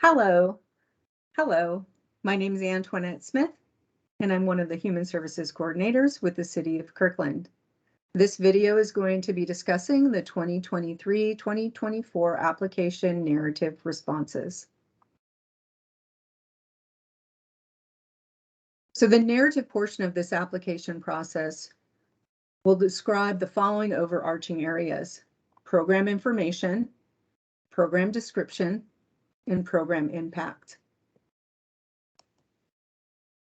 Hello, hello. My name is Antoinette Smith, and I'm one of the Human Services Coordinators with the City of Kirkland. This video is going to be discussing the 2023-2024 application narrative responses. So the narrative portion of this application process will describe the following overarching areas: program information, program description, and program impact.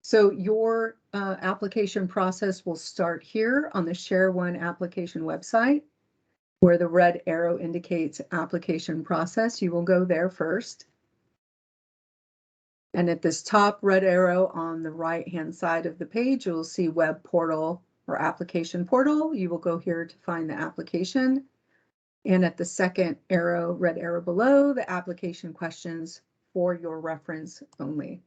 So your application process will start here on the Share One application website, where the red arrow indicates application process. You will go there first. And at this top red arrow on the right-hand side of the page, you'll see web portal or application portal. You will go here to find the application. And at the second arrow, red arrow below, the application questions for your reference only.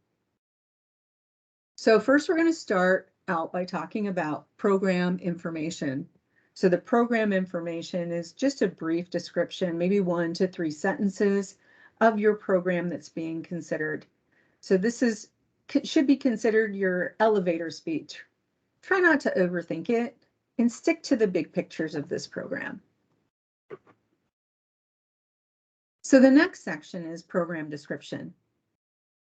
So first, we're going to start out by talking about program information. So the program information is just a brief description, maybe 1 to 3 sentences of your program that's being considered. So this should be considered your elevator speech. Try not to overthink it and stick to the big pictures of this program. So the next section is program description.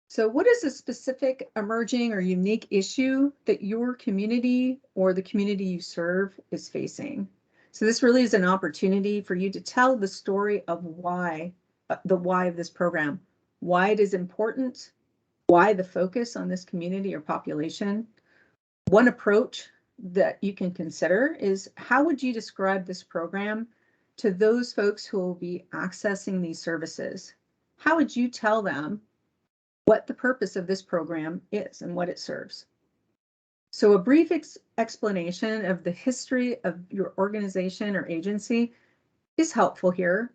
So what is a specific emerging or unique issue that your community or the community you serve is facing? So this really is an opportunity for you to tell the story of why, the why of this program, why it is important, why the focus on this community or population. One approach that you can consider is, how would you describe this program to those folks who will be accessing these services? How would you tell them what the purpose of this program is and what it serves? So a brief explanation of the history of your organization or agency is helpful here.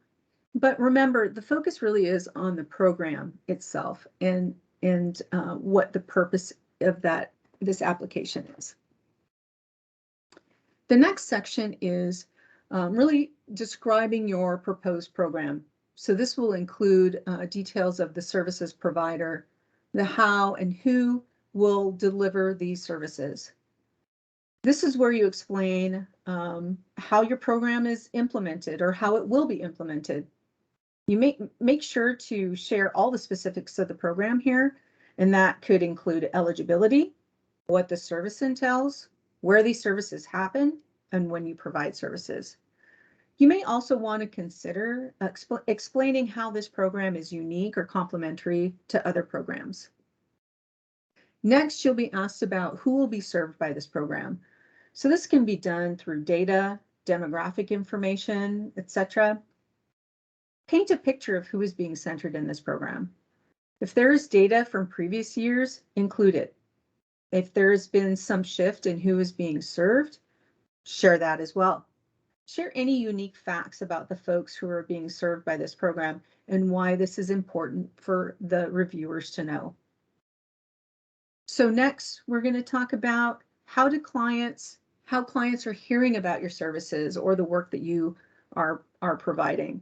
But remember, the focus really is on the program itself and what the purpose of this application is. The next section is really describing your proposed program. So this will include details of the services provider, the how and who will deliver these services. This is where you explain how your program is implemented or how it will be implemented. You make sure to share all the specifics of the program here, and that could include eligibility, what the service entails, where these services happen, and when you provide services. You may also want to consider explaining how this program is unique or complementary to other programs. Next, you'll be asked about who will be served by this program. So this can be done through data, demographic information, etc. Paint a picture of who is being centered in this program. If there is data from previous years, include it. If there's been some shift in who is being served, share that as well. Share any unique facts about the folks who are being served by this program and why this is important for the reviewers to know. So next, we're going to talk about how clients are hearing about your services or the work that you are providing.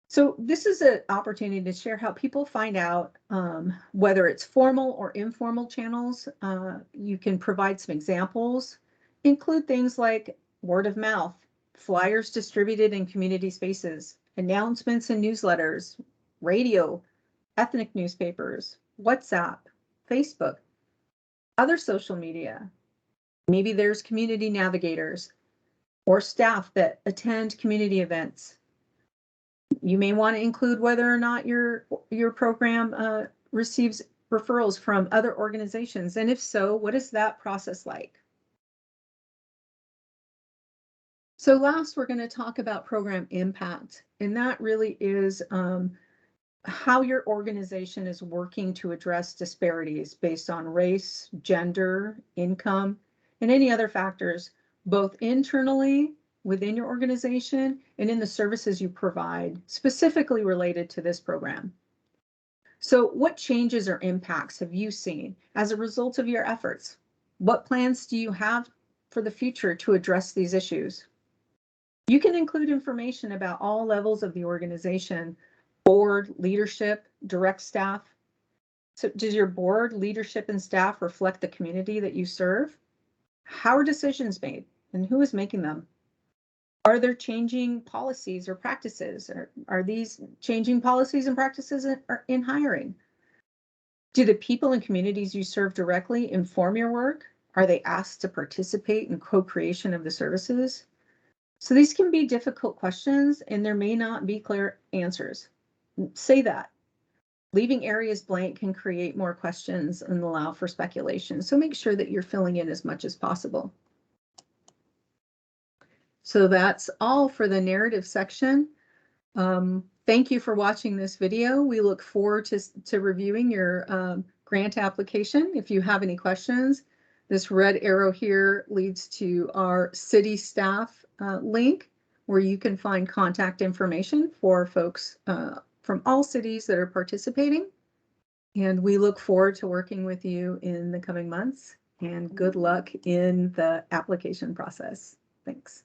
So this is an opportunity to share how people find out, whether it's formal or informal channels. You can provide some examples, include things like word of mouth, flyers distributed in community spaces, announcements and newsletters, radio, ethnic newspapers, WhatsApp, Facebook, other social media. Maybe there's community navigators or staff that attend community events. You may want to include whether or not your program receives referrals from other organizations, and if so, what is that process like? So last, we're going to talk about program impact, and that really is how your organization is working to address disparities based on race, gender, income, and any other factors, both internally within your organization and in the services you provide, specifically related to this program. So what changes or impacts have you seen as a result of your efforts? What plans do you have for the future to address these issues? You can include information about all levels of the organization, board, leadership, direct staff. So does your board, leadership, and staff reflect the community that you serve? How are decisions made and who is making them? Are there changing policies or practices? Or are these changing policies and practices in hiring? Do the people and communities you serve directly inform your work? Are they asked to participate in co-creation of the services? So these can be difficult questions and there may not be clear answers. Say that. Leaving areas blank can create more questions and allow for speculation. So make sure that you're filling in as much as possible. So that's all for the narrative section. Thank you for watching this video. We look forward to reviewing your grant application. If you have any questions, this red arrow here leads to our city staff link where you can find contact information for folks from all cities that are participating. And we look forward to working with you in the coming months, and good luck in the application process. Thanks.